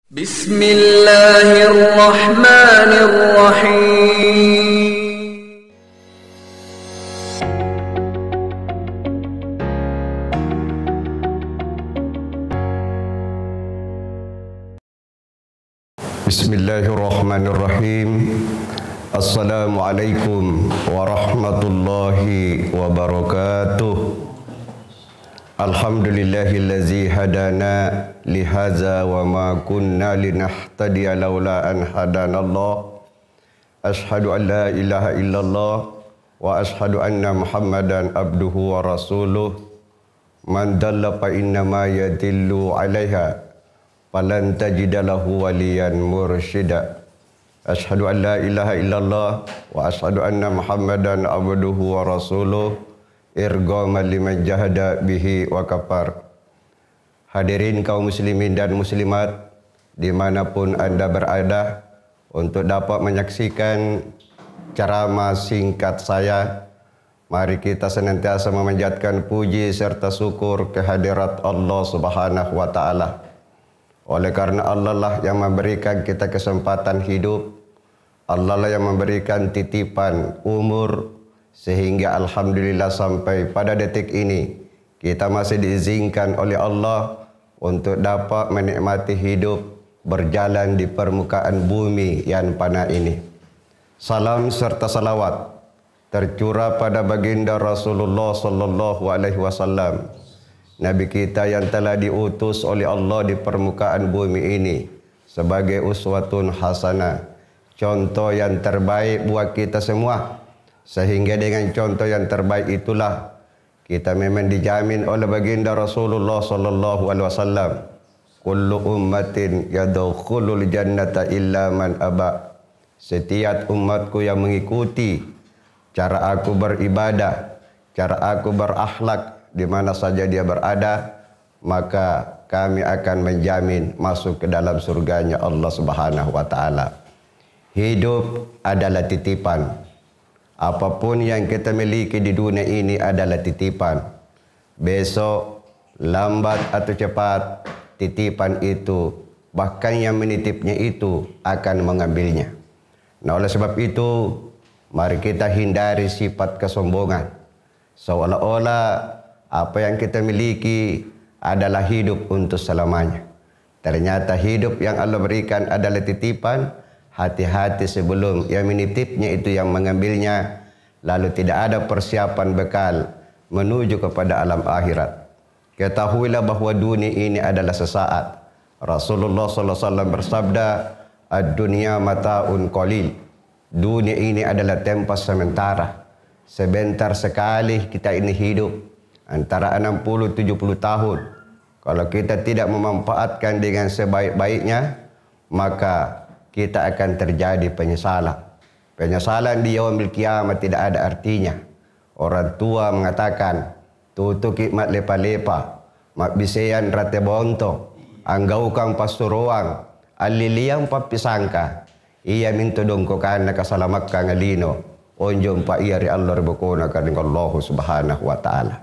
Bismillahirrahmanirrahim. Bismillahirrahmanirrahim. Assalamualaikum warahmatullahi wabarakatuh. Alhamdulillahillazi hadana lihaza wa ma kunna linahtadiya laula an hadanallah. Ashhadu an la ilaha illallah wa ashhadu anna Muhammadan abduhu wa rasuluh. Man dalla fa innama yadillu 'alaiha falan tajida lahu waliyan mursyida. Ashhadu an la ilaha illallah wa ashhadu anna Muhammadan abduhu wa rasuluh. Irghaman liman jahada bihi wa kafar. Hadirin kaum muslimin dan muslimat dimanapun anda berada, untuk dapat menyaksikan ceramah singkat saya, mari kita senantiasa memanjatkan puji serta syukur kehadirat Allah Subhanahu wa taala. Oleh karena Allah lah yang memberikan kita kesempatan hidup, Allah lah yang memberikan titipan umur, sehingga alhamdulillah sampai pada detik ini kita masih diizinkan oleh Allah untuk dapat menikmati hidup berjalan di permukaan bumi yang fana ini. Salam serta salawat tercurah pada baginda Rasulullah sallallahu alaihi wasallam, Nabi kita yang telah diutus oleh Allah di permukaan bumi ini sebagai uswatun hasanah, contoh yang terbaik buat kita semua. Sehingga dengan contoh yang terbaik itulah kita memang dijamin oleh baginda Rasulullah sallallahu alaihi wasallam, kullu ummatin yadkhulul jannata illa man aba. Setiap umatku yang mengikuti cara aku beribadah, cara aku berakhlak di mana saja dia berada, maka kami akan menjamin masuk ke dalam surganya Allah Subhanahu wa taala. Hidup adalah titipan. Apapun yang kita miliki di dunia ini adalah titipan. Besok, lambat atau cepat, titipan itu, bahkan yang menitipnya itu akan mengambilnya. Nah, oleh sebab itu, mari kita hindari sifat kesombongan. Seolah-olah apa yang kita miliki adalah hidup untuk selamanya. Ternyata hidup yang Allah berikan adalah titipan. Hati-hati sebelum yang menitipnya itu yang mengambilnya, lalu tidak ada persiapan bekal menuju kepada alam akhirat. Ketahuilah bahawa dunia ini adalah sesaat. Rasulullah SAW bersabda, ad-dunya mata'un qalil. Dunia ini adalah tempat sementara. Sebentar sekali kita ini hidup, antara 60-70 tahun. Kalau kita tidak memanfaatkan dengan sebaik-baiknya, maka kita akan terjadi penyesalan. Penyesalan di yaumil kiamat tidak ada artinya. Orang tua mengatakan, tutu kikmat lepa-lepa, mak biseyan rate bonto, anggau kang pasturuang, aliliang papisangka, iya minto dongko kana kasalamak kang alino, onjom pa iya ri Allah rebukuna kaning Allah Subhanahu wa taala.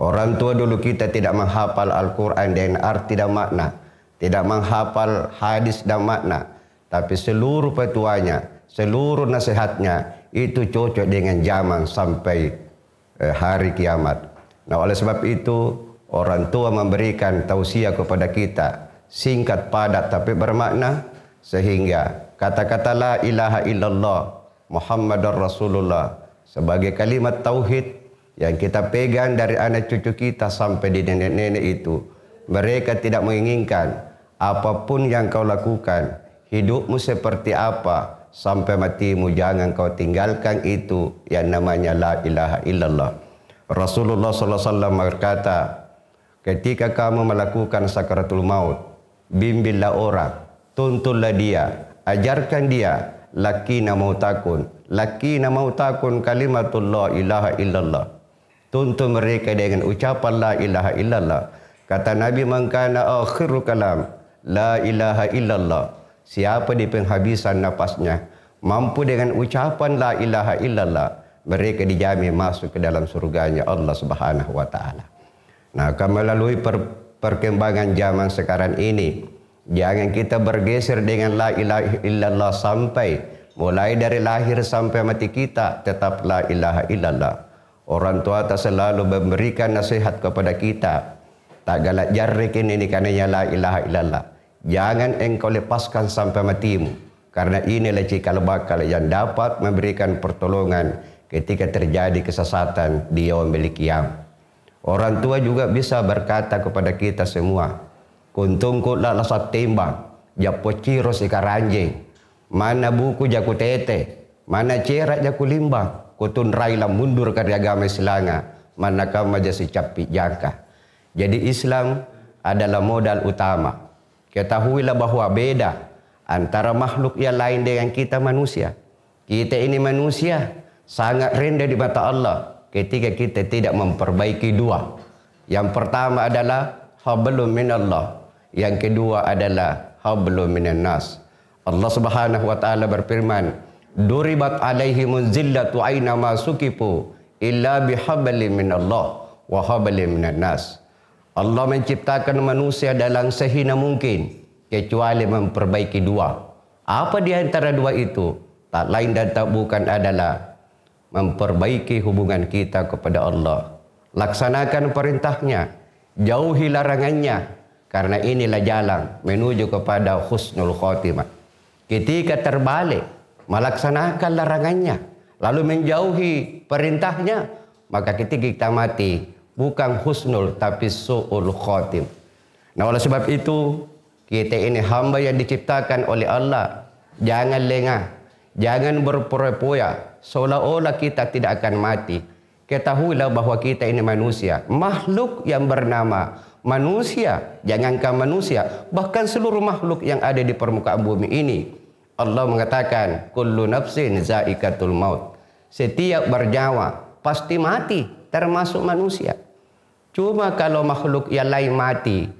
Orang tua dulu kita tidak menghafal Al-Quran dan arti dan makna, tidak menghafal hadis dan makna, tapi seluruh petuanya, seluruh nasihatnya itu cocok dengan zaman sampai hari kiamat. Nah, oleh sebab itu orang tua memberikan tausiah kepada kita, singkat padat tapi bermakna, sehingga kata-kata la ilaha illallah Muhammadar Rasulullah sebagai kalimat tauhid yang kita pegang dari anak cucu kita sampai di nenek-nenek itu, mereka tidak menginginkan apapun yang kau lakukan, hidupmu seperti apa, sampai matimu jangan kau tinggalkan itu yang namanya la ilaha illallah. Rasulullah SAW berkata, ketika kamu melakukan sakaratul maut, bimbinglah orang, tuntunlah dia, ajarkan dia, lakina mautakun kalimatul la ilaha illallah. Tuntun mereka dengan ucapan la ilaha illallah. Kata Nabi, man kana akhiru kalam la ilaha illallah. Siapa di penghabisan napasnya mampu dengan ucapan la ilaha illallah, mereka dijamin masuk ke dalam surganya Allah Subhanahu wa taala. Nah, melalui perkembangan zaman sekarang ini, Jangan kita bergeser dengan la ilaha illallah sampai mulai dari lahir sampai mati kita tetap la ilaha illallah. Orang tua tak selalu memberikan nasihat kepada kita. Tak galak jarrik ini karenanya la ilaha illallah. Jangan engkau lepaskan sampai matimu. Karena inilah cikal bakal yang dapat memberikan pertolongan ketika terjadi kesesatan di yaumil qiyamah. Orang tua juga bisa berkata kepada kita semua, kuntungku la lasat timbang, japo ciro si karanjing, mana buku jaku tete, mana cerak jaku limbang, kutun railah mundur karya agama Islanga, mana kama jasi capi jangka. Jadi Islam adalah modal utama. Ketahuilah bahwa beda antara makhluk yang lain dengan kita manusia. Kita ini manusia sangat rendah di mata Allah ketika kita tidak memperbaiki dua. Yang pertama adalah hablum minallah. Yang kedua adalah hablum minan nas. Allah Subhanahu wa taala berfirman, "Duribat alaihimuz zillatu aina ma sukifu illa bihablin minallah wa hablin minan nas." Allah menciptakan manusia dalam sehina mungkin kecuali memperbaiki dua. Apa di antara dua itu? Tak lain dan tak bukan adalah memperbaiki hubungan kita kepada Allah. Laksanakan perintahnya, jauhi larangannya, karena inilah jalan menuju kepada husnul khotimah. Ketika terbalik, melaksanakan larangannya, lalu menjauhi perintahnya, maka ketika kita mati, bukan husnul tapi su'ul khotim. Nah, oleh sebab itu, kita ini hamba yang diciptakan oleh Allah. Jangan lengah, jangan berpura-pura seolah-olah kita tidak akan mati. Ketahuilah bahwa kita ini manusia, makhluk yang bernama manusia. Jangankan manusia, bahkan seluruh makhluk yang ada di permukaan bumi ini. Allah mengatakan, kullu nafsin zaikatul maut. Setiap bernyawa pasti mati, termasuk manusia. Cuma kalau makhluk yang lain mati,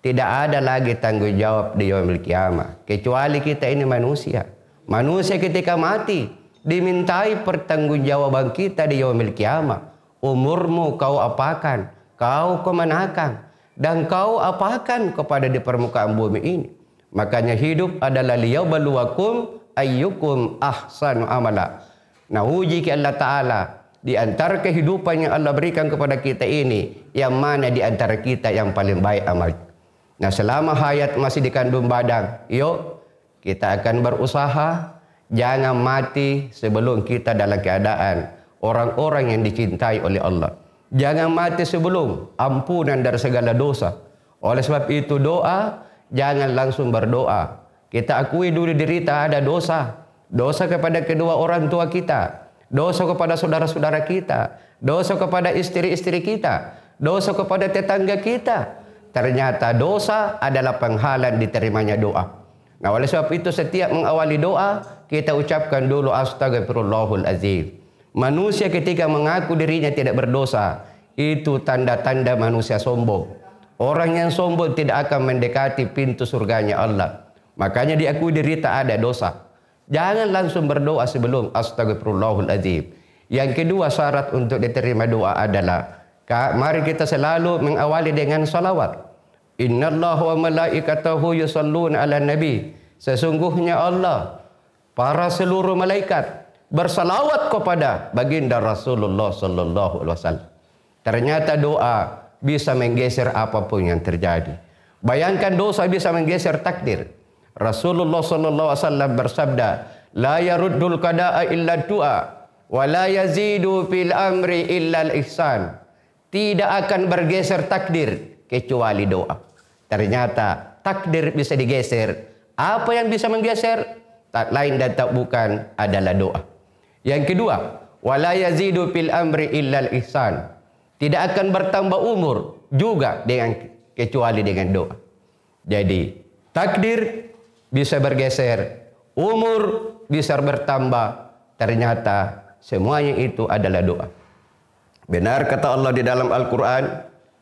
tidak ada lagi tanggung jawab di yaumil qiyamah. Kecuali kita ini manusia. Manusia ketika mati, dimintai pertanggungjawaban kita di yaumil qiyamah. Umurmu kau apakan? Kau kemanakan? Dan kau apakan kepada di permukaan bumi ini? Makanya hidup adalah liyabluwakum ayyukum ahsanu amala. Nah, uji ke Allah Ta'ala di antara kehidupan yang Allah berikan kepada kita ini, yang mana di antara kita yang paling baik amal. Nah, selama hayat masih dikandung badan, yuk kita akan berusaha jangan mati sebelum kita dalam keadaan orang-orang yang dicintai oleh Allah. Jangan mati sebelum ampunan dari segala dosa. Oleh sebab itu doa, jangan langsung berdoa. Kita akui dulu diri kita ada dosa. Dosa kepada kedua orang tua kita. Dosa kepada saudara-saudara kita. Dosa kepada istri-istri kita. Dosa kepada tetangga kita. Ternyata dosa adalah penghalang diterimanya doa. Nah, oleh sebab itu setiap mengawali doa, kita ucapkan dulu astagfirullahul azim. Manusia ketika mengaku dirinya tidak berdosa, itu tanda-tanda manusia sombong. Orang yang sombong tidak akan mendekati pintu surganya Allah. Makanya diakui diri tak ada dosa. Jangan langsung berdoa sebelum astagfirullahul azim. Yang kedua syarat untuk diterima doa adalah, mari kita selalu mengawali dengan salawat. Innallaha wa malaikatahu yusalluna ala nabi. Sesungguhnya Allah, para seluruh malaikat bersalawat kepada baginda Rasulullah sallallahu alaihi wasallam. Ternyata doa bisa menggeser apapun yang terjadi. Bayangkan dosa bisa menggeser takdir. Rasulullah sallallahu alaihi wasallam bersabda, la yaruddul qada'a illa du'a wa la yazidu fil amri illa al-ihsan. Tidak akan bergeser takdir kecuali doa. Ternyata takdir bisa digeser. Apa yang bisa menggeser? Tak lain dan tak bukan adalah doa. Yang kedua, wala yazidu fil amri illal ihsan. Tidak akan bertambah umur juga kecuali dengan doa. Jadi, takdir bisa bergeser, umur bisa bertambah. Ternyata semuanya itu adalah doa. Benar kata Allah di dalam Al-Quran,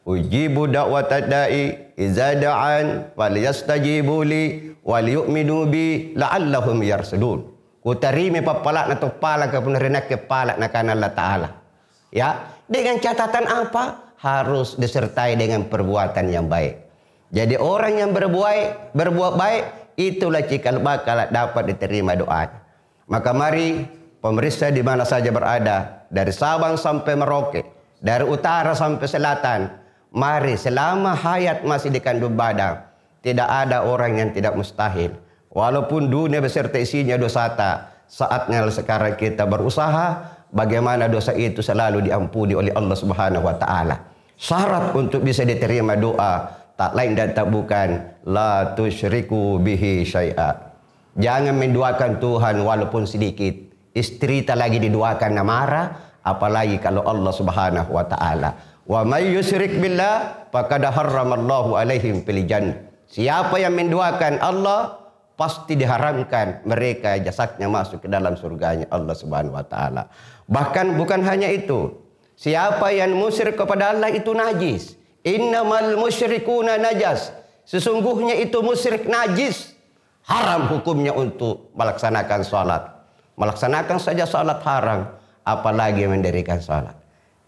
ujibu da'watad da'i iza da'an falyastajibu li wal yu'minu bi la'allahum yarsudun. Kutarimi papalak na tupala ka punarinak kepalak na kan Allah Ta'ala. Ya, dengan catatan apa? Harus disertai dengan perbuatan yang baik. Jadi orang yang berbuat baik, itulah cikal bakal dapat diterima doa. Maka mari pemirsa di mana saja berada, dari Sabang sampai Merauke, dari utara sampai selatan, mari selama hayat masih di kandung badan, tidak ada orang yang tidak mustahil. Walaupun dunia beserta isinya dosa, saatnya sekarang kita berusaha bagaimana dosa itu selalu diampuni oleh Allah Subhanahu wa taala. Syarat untuk bisa diterima doa tak lain dan tak bukan la tusyriku bihi syai'a. Jangan menduakan Tuhan walaupun sedikit. Istri tak lagi diduakan marah, apalagi kalau Allah Subhanahu wa taala. Wa may yusyrik billah faqad harramallahu alaihim fil jannah. Siapa yang menduakan Allah pasti diharamkan mereka jasadnya masuk ke dalam surganya Allah Subhanahu wa taala. Bahkan bukan hanya itu. Siapa yang musyrik kepada Allah itu najis. Innamal musyrikuna najas. Sesungguhnya itu musyrik najis. Haram hukumnya untuk melaksanakan salat. Melaksanakan saja salat haram, apalagi mendirikan salat.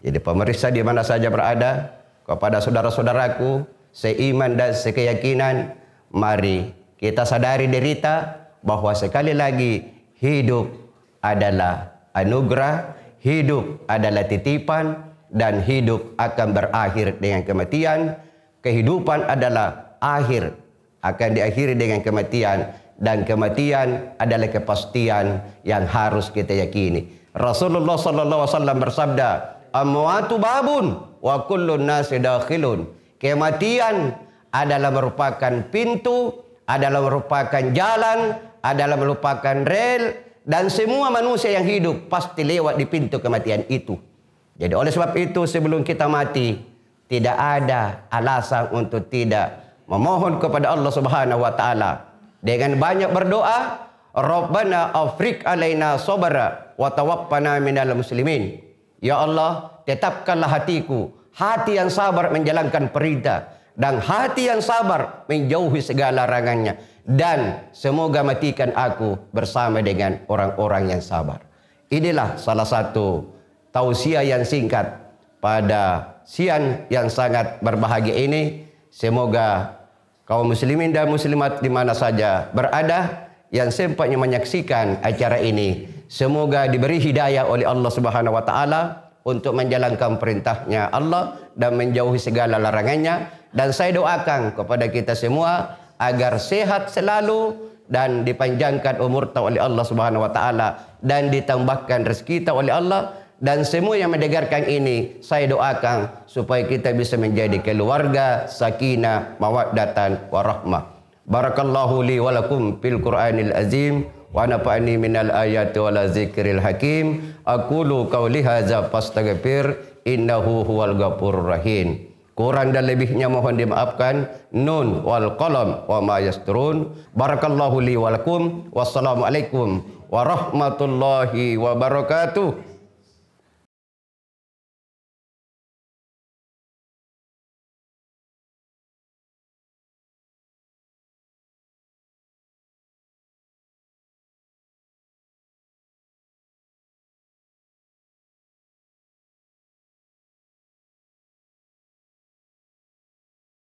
Jadi pemirsa di mana saja berada, kepada saudara-saudaraku seiman dan sekeyakinan, mari kita sadari derita bahwa sekali lagi hidup adalah anugerah, hidup adalah titipan, dan hidup akan berakhir dengan kematian. Kehidupan adalah akhir, akan diakhiri dengan kematian, dan kematian adalah kepastian yang harus kita yakini. Rasulullah sallallahu alaihi wasallam bersabda, "Amwatu babun wa kullun nasi dakhilun." Kematian adalah merupakan pintu, adalah merupakan jalan, adalah merupakan rel, dan semua manusia yang hidup pasti lewat di pintu kematian itu. Jadi oleh sebab itu sebelum kita mati, tidak ada alasan untuk tidak memohon kepada Allah Subhanahu wa taala dengan banyak berdoa, Rabbana afriq alaina sabra wa tawaffana minal muslimin. Ya Allah, tetapkanlah hatiku, hati yang sabar menjalankan perintah, dan hati yang sabar menjauhi segala larangannya, dan semoga matikan aku bersama dengan orang-orang yang sabar. Inilah salah satu tausiah yang singkat pada siang yang sangat berbahagia ini. Semoga kaum muslimin dan muslimat di mana saja berada yang sempatnya menyaksikan acara ini, semoga diberi hidayah oleh Allah Subhanahu wa taala untuk menjalankan perintahnya Allah dan menjauhi segala larangannya. Dan saya doakan kepada kita semua agar sehat selalu dan dipanjangkan umur oleh Allah Subhanahu wa taala dan ditambahkan rezeki oleh Allah. Dan semua yang mendengarkan ini, saya doakan supaya kita bisa menjadi keluarga sakinah, mawaddatan, warahmah. Barakallahu li wa lakum fil Qur'anil azim wa nafa'ani minal ayati wal zikril hakim. Aqulu qauli hadza fastaghfir innahu huwal ghafurur rahim. Kurang dan lebihnya mohon dimaafkan. Nun wal qalam wa ma yasturun. Barakallahu li wa lakum. Wassalamualaikum warahmatullahi wabarakatuh.